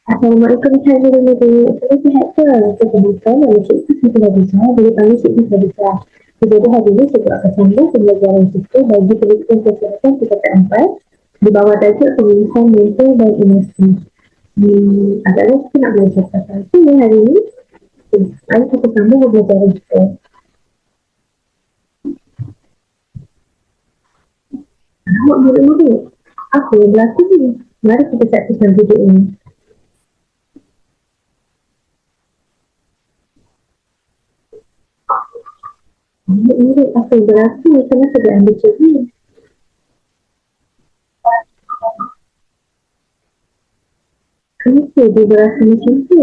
Assalamualaikum warahmatullahi wabarakatuh. Saya sihat ke? Saya terbuka nama Cikgu Siti Nabisa. Boleh panggil Cikgu Nabisa. Jadi hari ini saya akan sambung pembelajaran kita bagi pendidikan kesihatan tingkatan 4 di bawah tajuk penulisan mental dan emosi. Agaknya kita nak belajar pasal apa ni hari ini? Mari kita sambung pembelajaran kita. Awak murid-murid, apa yang berlaku ni? Mari kita saksikan video ini. Murid-murid, apa yang berlaku? Kenapa dia ambil cerita? Kenapa dia berasa macam tu?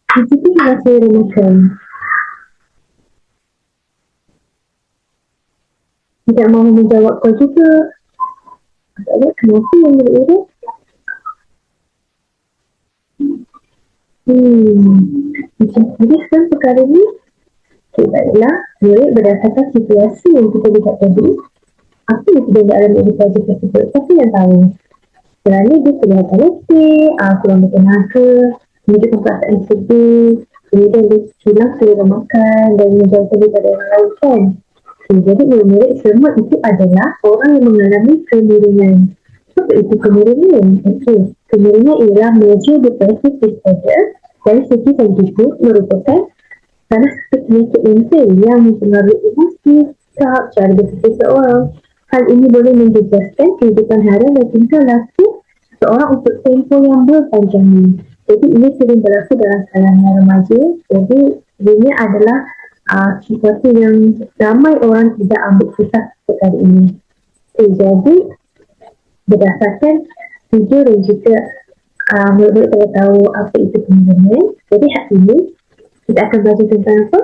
Di situ rasa remakan. Tidak mahu menjawab kau juga. Agaknya kenapa yang murid-murid? Macam serius kan perkara ni? Okay, baiklah. Murid berdasarkan situasi yang kita lihat tadi, apa yang sedang dialami oleh pelajar tersebut? Siapa yang tahu? Kerana dia kelihatan letih, kurang bertenaga, menunjukkan perasaan sedih, kemudian dia hilang selera makan dan menjauhkan daripada orang lain kan? Okay, jadi murid-murid semua itu adalah orang yang mengalami kemiringan. Apa itu kemiringan? Okay, kemiringan ialah major depressive disorder dari segi saintifik merupakan salah satu penyakit mental yang mempengaruhi emosi, sikap, cara berfikir seorang. Hal ini boleh menjejaskan kehidupan harian dan tingkah laku seorang untuk tempoh yang berpanjang. Jadi ini sering berlaku dalam kalangan remaja. Jadi ini adalah sesuatu yang ramai orang tidak ambil kisah perkara ini. Jadi berdasarkan video dan juga murid-murid saya tahu apa itu kemiringan. Jadi hari ini kita akan belajar tentang apa?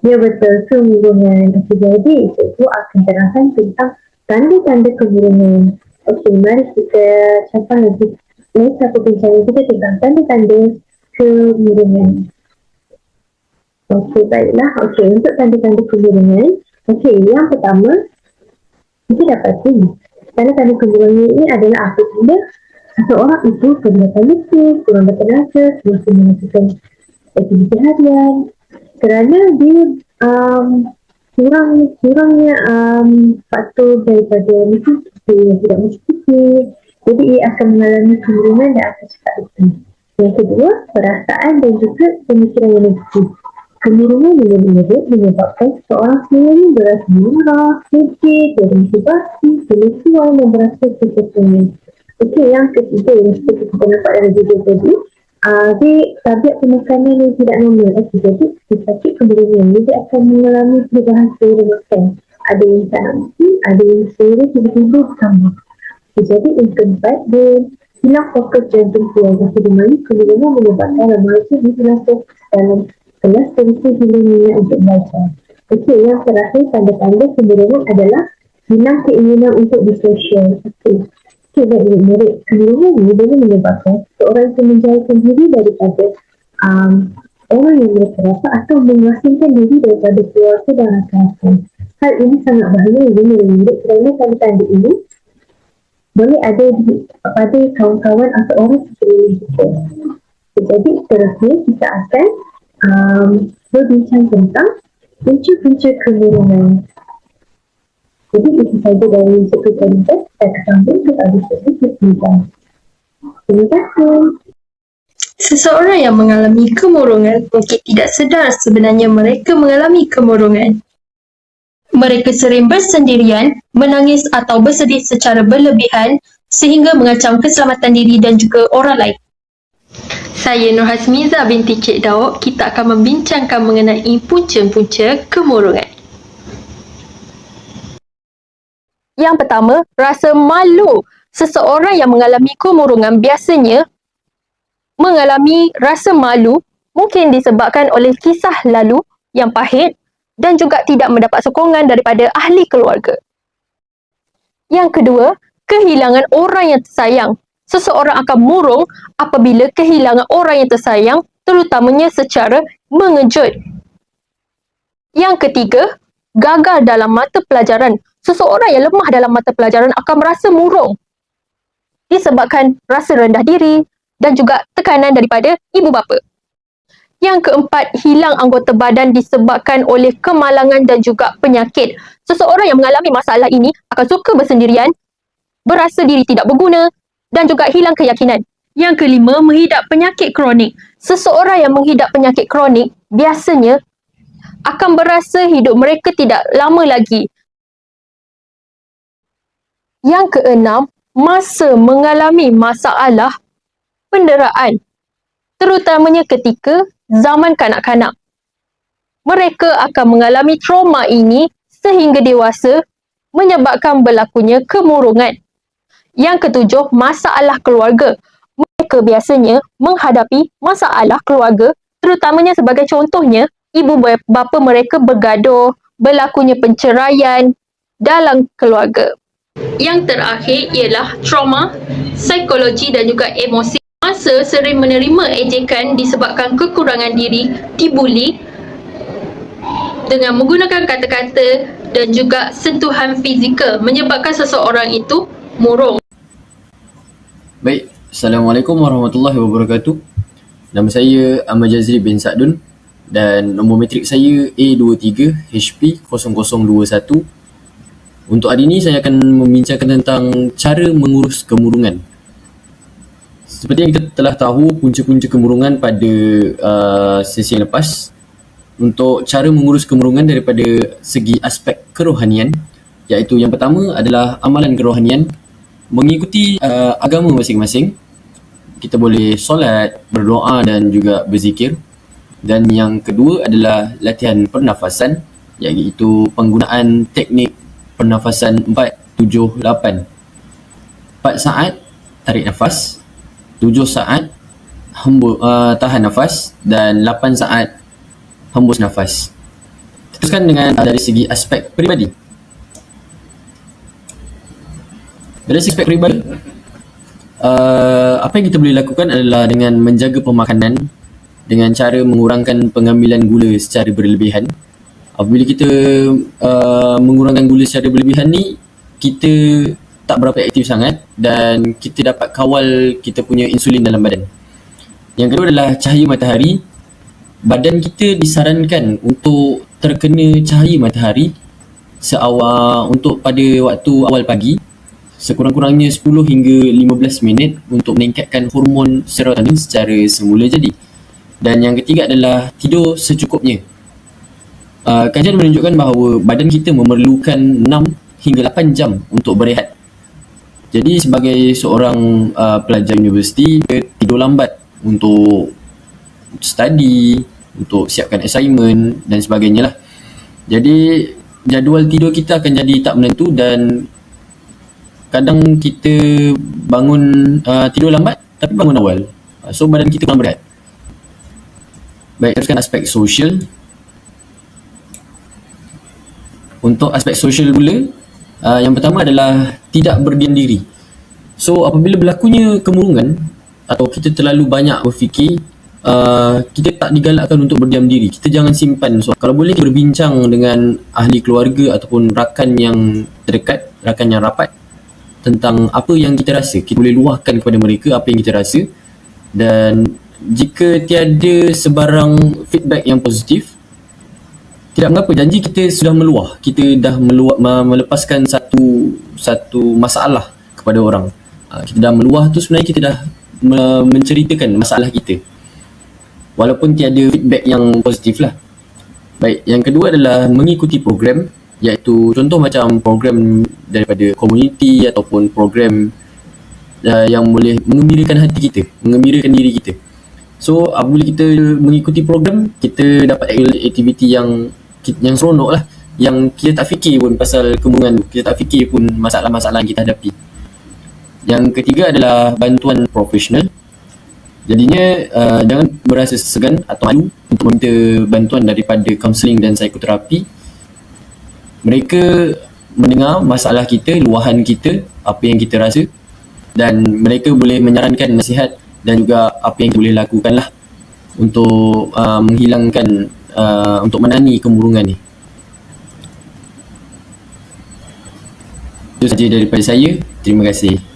Ya betul, kemiringan. Jadi itu akan terangkan tentang tanda-tanda kemiringan. Okey, mari kita capai lebih satu perbincangan kita tentang tanda-tanda kemiringan. Okey, baiklah. Okey, untuk tanda-tanda kemiringan. Okey, yang pertama kita dapati tanda-tanda kemiringan ini adalah apabila seseorang itu kelihatan letih, kurang bertenaga, semakin melakukan aktiviti harian kerana dia kurangnya faktor daripada mencukupi yang tidak mencukupi, jadi ia akan mengalami kemiringan dan akan cepat letih. Yang kedua, perasaan dan juga pemikiran yang negatif. Kemiringan menyebabkan seseorang sebenarnya berasa marah, sedih, termotivasi, kelusuan dan berasa kesesakan. Okey, yang ketiga yang seperti kita nampak dalam video tadi, dia tabiat pemakanan yang tidak normal. Okey, jadi sakit kemiringan dia akan mengalami perubahan selera makan. Ada yang tak nak makan, ada yang selera tiba-tiba bertambah. Okay, jadi yang keempat, dia hilang fokus jantung keluarga. Di mana kemiringan menyebabkan remaja hilang fokus dalam kelas terisi hilang minat untuk belajar. Okey, yang terakhir tanda-tanda kemiringan adalah hilang keinginan untuk bersosial. Okey, baik murid, kemiringan ini boleh menyebabkan seorang itu menjauhkan diri daripada orang yang mereka rasa atau mengasingkan diri daripada keluarga dan rakan-rakan. Hal ini sangat bahaya bagi murid kerana tanda-tanda ini boleh ada pada kawan-kawan atau orang sekeliling kita. Jadi seterusnya kita akan berbincang tentang punca-punca kemiringan. Jadi itu saja dari satu cerita. Saya akan sambung ke episode ketiga. Terima kasih. Seseorang yang mengalami kemurungan mungkin tidak sedar sebenarnya mereka mengalami kemurungan. Mereka sering bersendirian, menangis atau bersedih secara berlebihan sehingga mengancam keselamatan diri dan juga orang lain. Saya Nur Hasmiza binti Cik Daud. Kita akan membincangkan mengenai punca-punca kemurungan. Yang pertama, rasa malu. Seseorang yang mengalami kemurungan biasanya mengalami rasa malu mungkin disebabkan oleh kisah lalu yang pahit dan juga tidak mendapat sokongan daripada ahli keluarga. Yang kedua, kehilangan orang yang tersayang. Seseorang akan murung apabila kehilangan orang yang tersayang, terutamanya secara mengejut. Yang ketiga, gagal dalam mata pelajaran. Seseorang yang lemah dalam mata pelajaran akan merasa murung disebabkan rasa rendah diri dan juga tekanan daripada ibu bapa. Yang keempat, hilang anggota badan disebabkan oleh kemalangan dan juga penyakit. Seseorang yang mengalami masalah ini akan suka bersendirian, berasa diri tidak berguna dan juga hilang keyakinan. Yang kelima, mengidap penyakit kronik. Seseorang yang mengidap penyakit kronik biasanya akan berasa hidup mereka tidak lama lagi. Yang keenam, masa mengalami masalah penderaan, terutamanya ketika zaman kanak-kanak. Mereka akan mengalami trauma ini sehingga dewasa, menyebabkan berlakunya kemurungan. Yang ketujuh, masalah keluarga. Mereka biasanya menghadapi masalah keluarga, terutamanya sebagai contohnya, ibu bapa mereka bergaduh, berlakunya penceraian dalam keluarga. Yang terakhir ialah trauma, psikologi dan juga emosi. Masa sering menerima ejekan disebabkan kekurangan diri, dibuli dengan menggunakan kata-kata dan juga sentuhan fizikal menyebabkan seseorang itu murung. Baik, Assalamualaikum warahmatullahi wabarakatuh. Nama saya Ahmad Jazri bin Sa'dun dan nombor matrik saya A23HP0021. Untuk hari ini saya akan membincangkan tentang cara mengurus kemurungan. Seperti yang kita telah tahu punca-punca kemurungan pada sesi yang lepas. Untuk cara mengurus kemurungan daripada segi aspek kerohanian, iaitu yang pertama adalah amalan kerohanian mengikuti agama masing-masing. Kita boleh solat, berdoa dan juga berzikir. Dan yang kedua adalah latihan pernafasan, iaitu penggunaan teknik pernafasan 4-7-8. 4 saat tarik nafas, 7 saat tahan nafas dan 8 saat hembus nafas. Teruskan dengan dari segi aspek peribadi. Dari segi aspek peribadi, apa yang kita boleh lakukan adalah dengan menjaga pemakanan dengan cara mengurangkan pengambilan gula secara berlebihan. Apabila kita mengurangkan gula secara berlebihan ni, kita tak berapa aktif sangat dan kita dapat kawal kita punya insulin dalam badan. Yang kedua adalah cahaya matahari. Badan kita disarankan untuk terkena cahaya matahari untuk pada waktu awal pagi, sekurang-kurangnya 10 hingga 15 minit untuk meningkatkan hormon serotonin secara semula jadi. Dan yang ketiga adalah tidur secukupnya. Kajian menunjukkan bahawa badan kita memerlukan 6 hingga 8 jam untuk berehat. Jadi sebagai seorang pelajar universiti, dia tidur lambat untuk study, untuk siapkan assignment dan sebagainya lah. Jadi jadual tidur kita akan jadi tak menentu dan kadang kita bangun tidur lambat tapi bangun awal. So badan kita kurang berat. Baik, teruskan aspek sosial. Untuk aspek sosial pula, yang pertama adalah tidak berdiam diri. So apabila berlakunya kemurungan atau kita terlalu banyak berfikir, kita tak digalakkan untuk berdiam diri. Kita jangan simpan. So kalau boleh berbincang dengan ahli keluarga ataupun rakan yang terdekat, rakan yang rapat tentang apa yang kita rasa. Kita boleh luahkan kepada mereka apa yang kita rasa. Dan jika tiada sebarang feedback yang positif, tidak mengapa, janji kita sudah meluah. Kita dah melepaskan satu masalah kepada orang. Kita dah meluah tu, sebenarnya kita dah menceritakan masalah kita, walaupun tiada feedback yang positif lah. Baik, yang kedua adalah mengikuti program, iaitu contoh macam program daripada komuniti ataupun program yang boleh mengembirakan hati kita, mengembirakan diri kita. So apabila kita mengikuti program, kita dapat aktiviti yang seronok lah, yang kita tak fikir pun pasal kemurungan tu, kita tak fikir pun masalah-masalah yang kita hadapi. Yang ketiga adalah bantuan profesional. Jadinya jangan berasa segan atau malu untuk meminta bantuan daripada kaunseling dan psikoterapi. Mereka mendengar masalah kita, luahan kita, apa yang kita rasa, dan mereka boleh menyarankan nasihat dan juga apa yang kita boleh lakukan lah untuk menghilangkan, untuk menangani kemurungan ni. Itu saja daripada saya. Terima kasih.